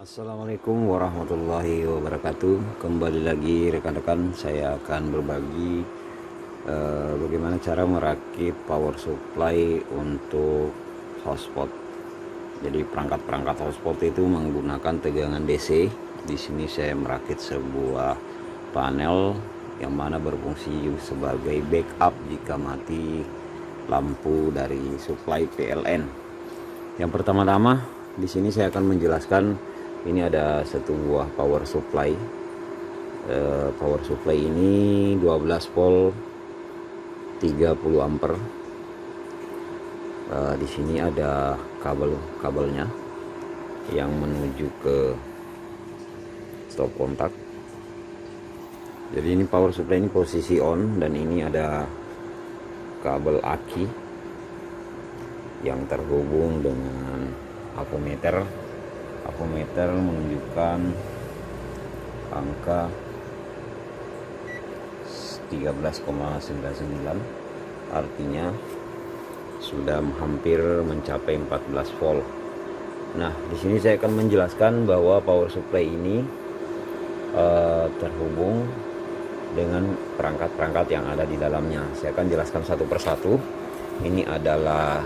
Assalamualaikum warahmatullahi wabarakatuh. Kembali lagi rekan-rekan, saya akan berbagi bagaimana cara merakit power supply untuk hotspot. Jadi perangkat-perangkat hotspot itu menggunakan tegangan DC. Di sini saya merakit sebuah panel yang mana berfungsi sebagai backup jika mati lampu dari supply PLN. Yang pertama-tama di sini saya akan menjelaskan. Ini ada satu buah power supply. Power supply ini 12 volt 30 ampere. Di sini ada kabelnya yang menuju ke stop kontak. Jadi ini power supply ini posisi on, dan ini ada kabel aki yang terhubung dengan apometer. Apometer menunjukkan angka 13,99, artinya sudah hampir mencapai 14 volt. Nah, di sini saya akan menjelaskan bahwa power supply ini terhubung dengan perangkat-perangkat yang ada di dalamnya. Saya akan jelaskan satu persatu. Ini adalah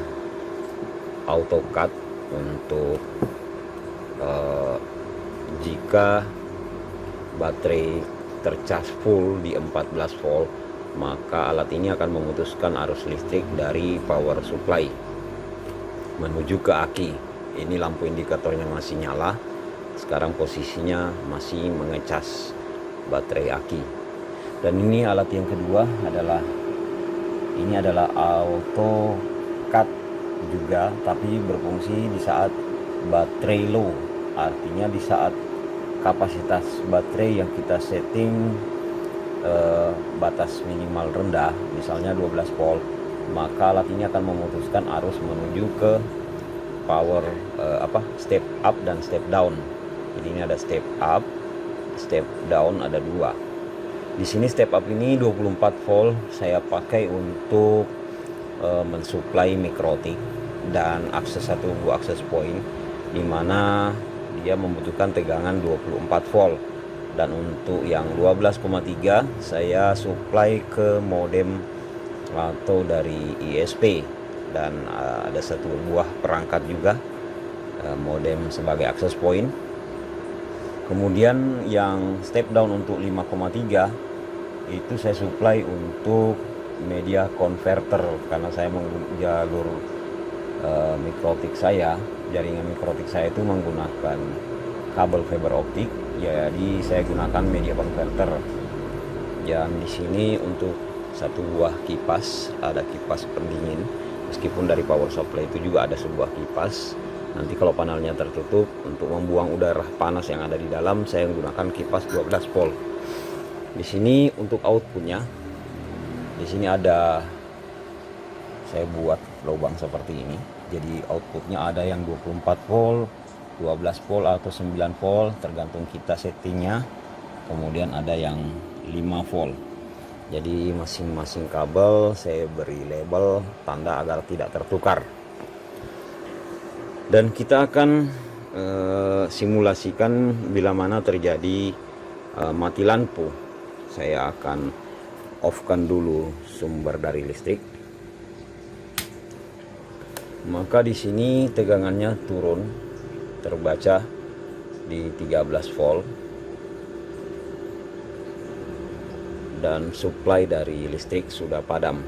auto cut untuk jika baterai tercas full di 14 volt, maka alat ini akan memutuskan arus listrik dari power supply menuju ke aki. Ini lampu indikatornya masih nyala. Sekarang posisinya masih mengecas baterai aki. Dan ini alat yang kedua adalah auto cut juga, tapi berfungsi di saat baterai low. Artinya di saat kapasitas baterai yang kita setting batas minimal rendah, misalnya 12 volt, maka alat ini akan memutuskan arus menuju ke power step up dan step down. Jadi ini ada step up, step down, ada dua. Di sini step up ini 24 volt saya pakai untuk mensuplai mikrotik dan satu buah akses point, di mana dia membutuhkan tegangan 24 volt. Dan untuk yang 12,3 saya supply ke modem atau dari ISP, dan ada satu buah perangkat juga modem sebagai akses point. Kemudian yang step down untuk 5,3 itu saya supply untuk media converter, karena saya jalur mikrotik saya, jaringan mikrotik saya itu menggunakan kabel fiber optik, jadi saya gunakan media converter. Dan di sini untuk satu buah kipas, ada kipas pendingin. Meskipun dari power supply itu juga ada sebuah kipas. Nanti kalau panelnya tertutup, untuk membuang udara panas yang ada di dalam, saya menggunakan kipas 12 volt. Di sini untuk outputnya, di sini ada, saya buat lubang seperti ini. Jadi outputnya ada yang 24 volt, 12 volt atau 9 volt, tergantung kita settingnya. Kemudian ada yang 5 volt. Jadi masing-masing kabel saya beri label tanda agar tidak tertukar. Dan kita akan simulasikan bila mana terjadi mati lampu. Saya akan off-kan dulu sumber dari listrik. Maka di sini tegangannya turun, terbaca di 13 volt, dan supply dari listrik sudah padam.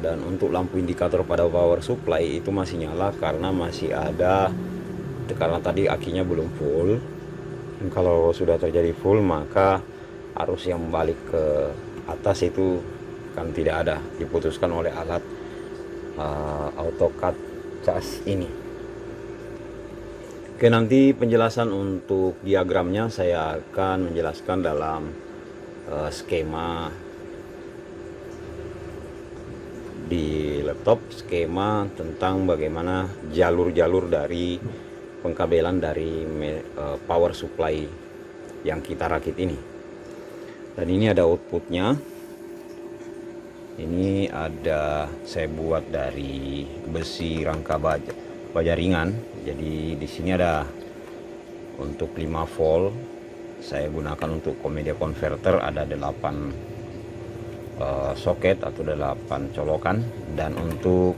Dan untuk lampu indikator pada power supply itu masih nyala karena masih ada, karena tadi akinya belum full. Dan kalau sudah terjadi full, maka arus yang balik ke atas itu kan tidak ada, diputuskan oleh alat auto cut cas ini. Oke, nanti penjelasan untuk diagramnya saya akan menjelaskan dalam skema di laptop, skema tentang bagaimana jalur-jalur dari pengkabelan dari power supply yang kita rakit ini. Dan ini ada outputnya. Ini ada saya buat dari besi rangka beberapa jaringan. Jadi di sini ada untuk 5 volt saya gunakan untuk media converter, ada 8 soket atau 8 colokan, dan untuk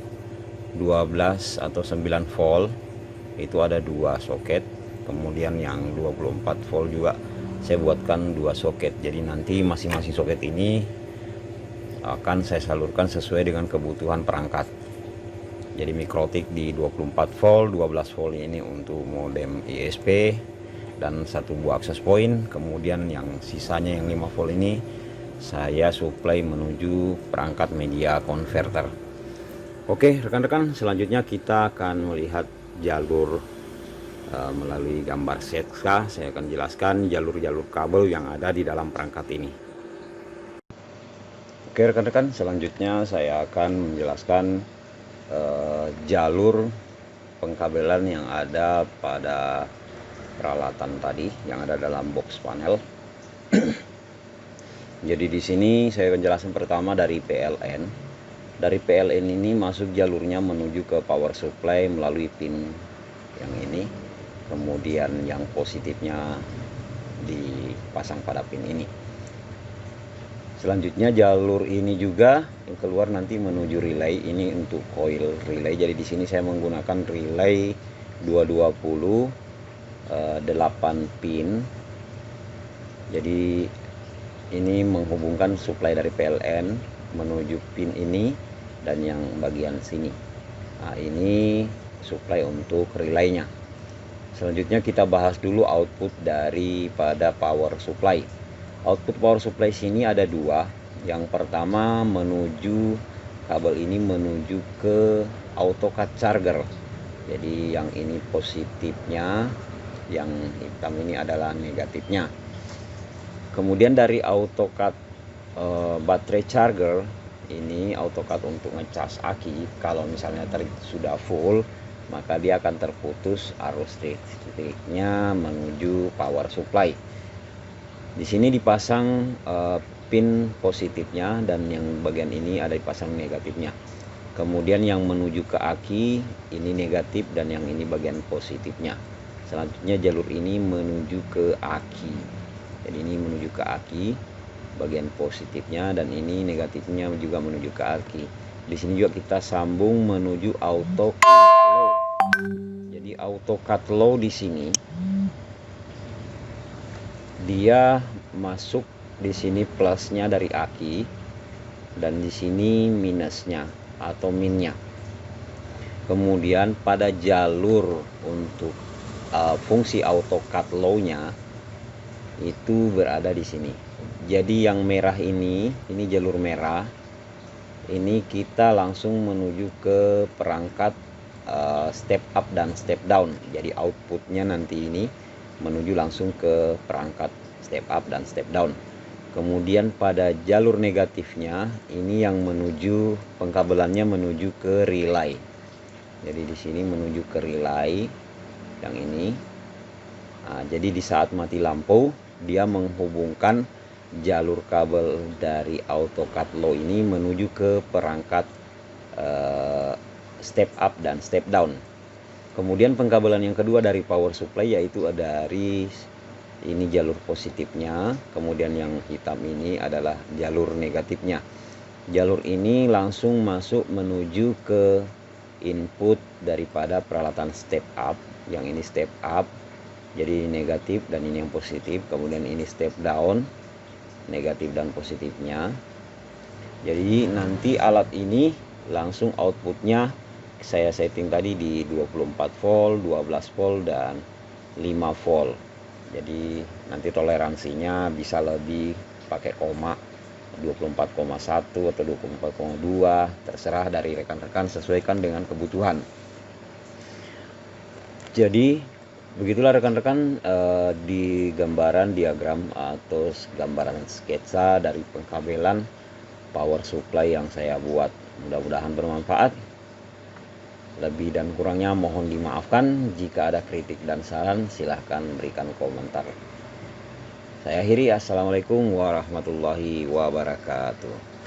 12 atau 9 volt itu ada 2 soket. Kemudian yang 24 volt juga saya buatkan 2 soket. Jadi nanti masing-masing soket ini akan saya salurkan sesuai dengan kebutuhan perangkat. Jadi mikrotik di 24 volt, 12 volt ini untuk modem ISP dan 1 buah access point. Kemudian yang sisanya yang 5 volt ini saya supply menuju perangkat media converter. Oke rekan-rekan, selanjutnya kita akan melihat jalur melalui gambar sketsa. Saya akan jelaskan jalur-jalur kabel yang ada di dalam perangkat ini. Oke rekan-rekan, selanjutnya saya akan menjelaskan jalur pengkabelan yang ada pada peralatan tadi yang ada dalam box panel. Jadi di sini saya akan jelaskan pertama dari PLN. Dari PLN ini masuk jalurnya menuju ke power supply melalui pin yang ini. Kemudian yang positifnya dipasang pada pin ini. Selanjutnya jalur ini juga yang keluar nanti menuju relay. Ini untuk coil relay. Jadi di sini saya menggunakan relay 220 8 pin. Jadi ini menghubungkan supply dari PLN menuju pin ini dan yang bagian sini. Nah, ini supply untuk relaynya. Selanjutnya kita bahas dulu output daripada power supply. Output power supply sini ada 2. Yang pertama menuju kabel ini menuju ke AutoCAD charger. Jadi yang ini positifnya, yang hitam ini adalah negatifnya. Kemudian dari AutoCAD baterai charger ini AutoCAD untuk ngecas aki. Kalau misalnya sudah full, maka dia akan terputus arus listriknya menuju power supply. Di sini dipasang pin positifnya dan yang bagian ini ada dipasang negatifnya. Kemudian yang menuju ke aki ini negatif dan yang ini bagian positifnya. Selanjutnya jalur ini menuju ke aki. Jadi ini menuju ke aki bagian positifnya dan ini negatifnya juga menuju ke aki. Di sini juga kita sambung menuju AutoCAD low. Jadi AutoCAD low di sini dia masuk di sini plusnya dari aki dan di sini minusnya atau minnya. Kemudian pada jalur untuk fungsi AutoCAD low-nya itu berada di sini. Jadi yang merah ini jalur merah. Ini kita langsung menuju ke perangkat step up dan step down. Jadi outputnya nanti ini menuju langsung ke perangkat step up dan step down. Kemudian pada jalur negatifnya ini yang menuju pengkabelannya menuju ke relay. Jadi di sini menuju ke relay yang ini. Nah, jadi di saat mati lampu dia menghubungkan jalur kabel dari AutoCAD low ini menuju ke perangkat step up dan step down. Kemudian pengkabelan yang kedua dari power supply yaitu dari ini jalur positifnya, kemudian yang hitam ini adalah jalur negatifnya. Jalur ini langsung masuk menuju ke input daripada peralatan step up. Yang ini step up, jadi negatif dan ini yang positif. Kemudian ini step down, negatif dan positifnya. Jadi nanti alat ini langsung outputnya saya setting tadi di 24 volt, 12 volt dan 5 volt. Jadi nanti toleransinya bisa lebih pakai koma 24,1 atau 24,2, terserah dari rekan-rekan, sesuaikan dengan kebutuhan. Jadi begitulah rekan-rekan di gambaran diagram atau gambaran sketsa dari pengkabelan power supply yang saya buat. Mudah-mudahan bermanfaat. Lebih dan kurangnya mohon dimaafkan. Jika ada kritik dan saran silahkan berikan komentar. Saya akhiri. Assalamualaikum warahmatullahi wabarakatuh.